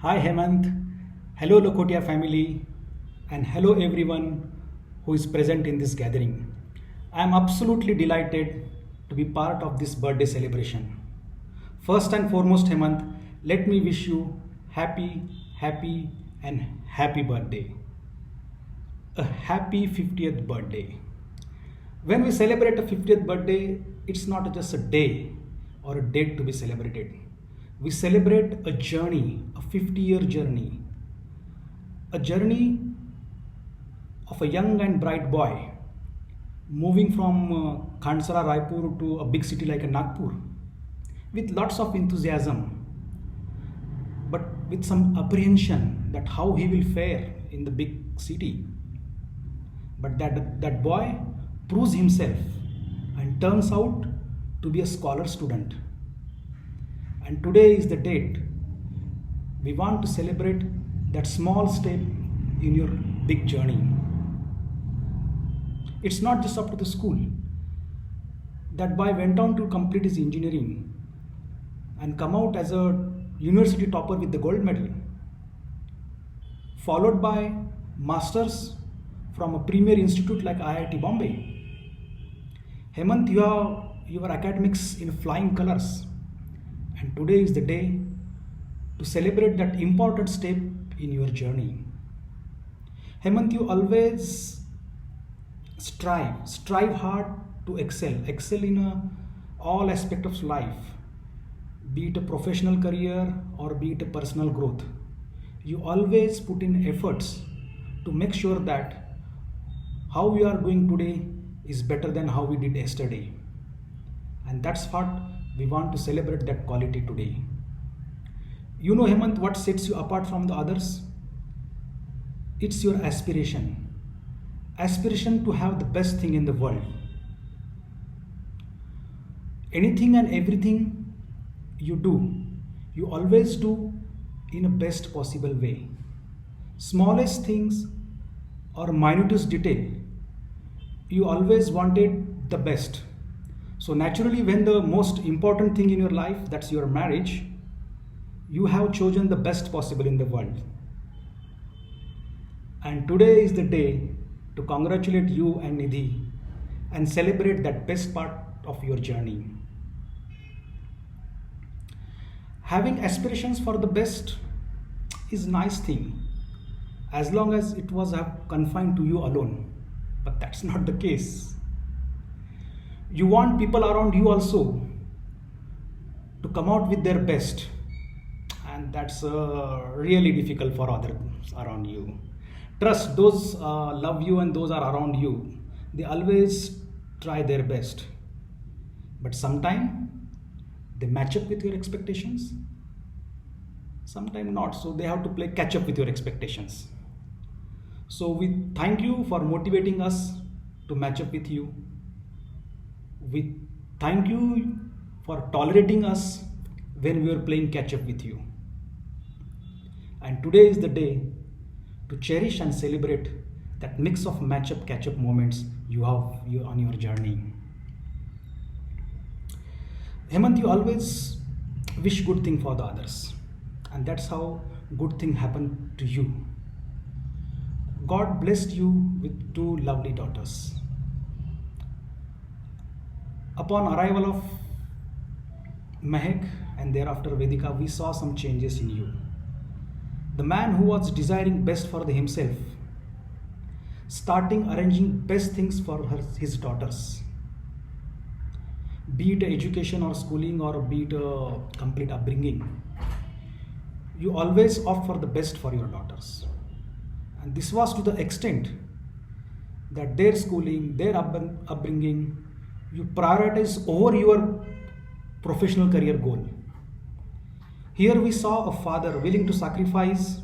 Hi Hemant, hello Lokotia family, and hello everyone who is present in this gathering. I am absolutely delighted to be part of this birthday celebration. First and foremost, Hemant, let me wish you happy, and happy birthday. A happy 50th birthday. When we celebrate a 50th birthday, it's not just a day or a date to be celebrated. We celebrate a journey, a 50-year journey, a journey of a young and bright boy moving from Khansara, Raipur to a big city like a Nagpur with lots of enthusiasm, but with some apprehension that how he will fare in the big city. But that boy proves himself and turns out to be a scholar student. And today is the date. We want to celebrate that small step in your big journey. It's not just up to the school. That boy went on to complete his engineering and come out as a university topper with the gold medal, followed by masters from a premier institute like IIT Bombay. Hemant, your academics in flying colors, and today is the day to celebrate that important step in your journey. Hemant, you always strive hard to excel in all aspects of life, be it a professional career or be it a personal growth. You always put in efforts to make sure that how we are doing today is better than how we did yesterday. And that's what we want to celebrate, that quality today. You know, Hemant, what sets you apart from the others? It's your aspiration. Aspiration to have the best thing in the world. Anything and everything you do, you always do in a best possible way. Smallest things or minutest detail, you always wanted the best. So naturally, when the most important thing in your life, that's your marriage, you have chosen the best possible in the world. And today is the day to congratulate you and Nidhi and celebrate that best part of your journey. Having aspirations for the best is a nice thing as long as it was confined to you alone. But that's not the case. You want people around you also to come out with their best, and that's really difficult for others around you. Trust those love you and those are around you. They always try their best, but sometimes they match up with your expectations, sometimes not. So they have to play catch up with your expectations. So we thank you for motivating us to match up with you. We thank you for tolerating us when we were playing catch up with you. And today is the day to cherish and celebrate that mix of match up catch up moments you have on your journey. Hemant, you always wish good thing for the others, and that's how good thing happen to you. God blessed you with two lovely daughters. Upon arrival of Mehak and thereafter Vedika, we saw some changes in you. The man who was desiring best for himself, starting arranging best things for his daughters, be it education or schooling or be it a complete upbringing. You always opt for the best for your daughters. And this was to the extent that their schooling, their upbringing, you prioritize over your professional career goal. Here we saw a father willing to sacrifice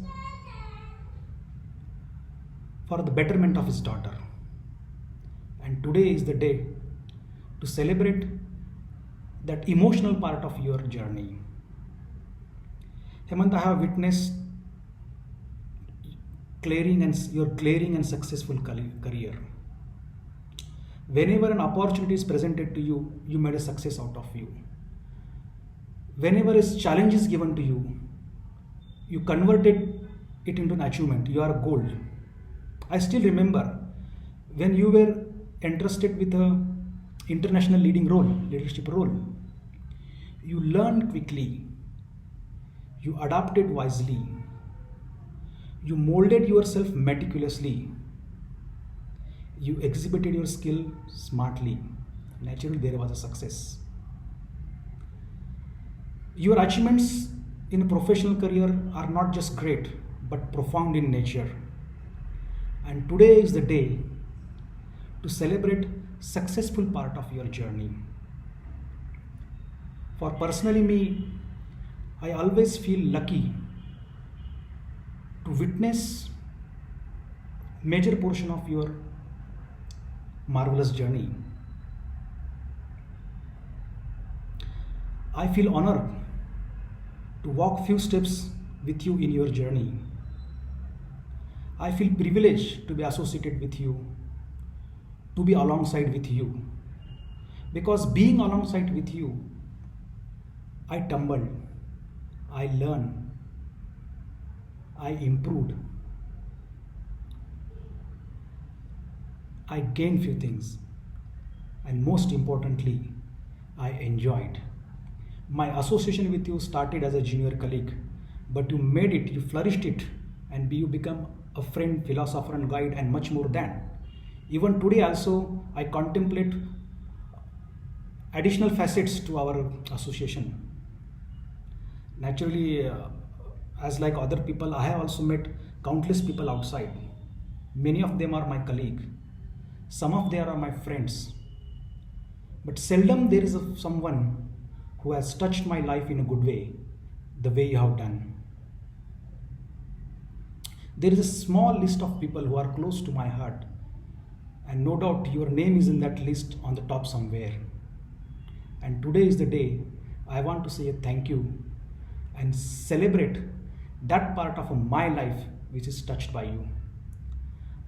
for the betterment of his daughter. And today is the day to celebrate that emotional part of your journey. Hemant, I have witnessed your clearing and successful career. Whenever an opportunity is presented to you, you made a success out of you. Whenever a challenge is given to you, You converted it into an achievement. You are gold. I still remember when you were entrusted with a international leadership role. You learned quickly. You adapted wisely. You molded yourself meticulously. You exhibited your skill smartly. Naturally, there was a success. Your achievements in a professional career are not just great but profound in nature. And today is the day to celebrate successful part of your journey. For personally me, I always feel lucky to witness major portion of your marvelous journey. I feel honored to walk few steps with you in your journey. I feel privileged to be associated with you, to be alongside with you. Because being alongside with you, I tumbled, I learned, I improved, I gained few things, and most importantly, I enjoyed. My association with you started as a junior colleague, but you made it, you flourished it, and you become a friend, philosopher, and guide, and much more than. Even today, also, I contemplate additional facets to our association. Naturally, as like other people, I have also met countless people outside. Many of them are my colleague. Some of them are my friends. But seldom there is someone who has touched my life in a good way, the way you have done. There is a small list of people who are close to my heart, and no doubt your name is in that list on the top somewhere. And today is the day I want to say a thank you and celebrate that part of my life which is touched by you.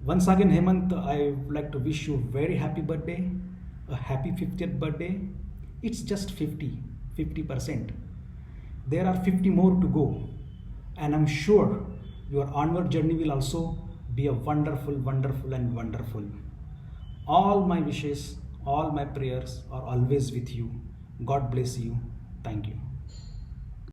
Once again, Hemant, I would like to wish you a very happy birthday, a happy 50th birthday. It's just 50%. There are 50 more to go, and I'm sure your onward journey will also be a wonderful, wonderful, and wonderful. All my wishes, all my prayers are always with you. God bless you. Thank you.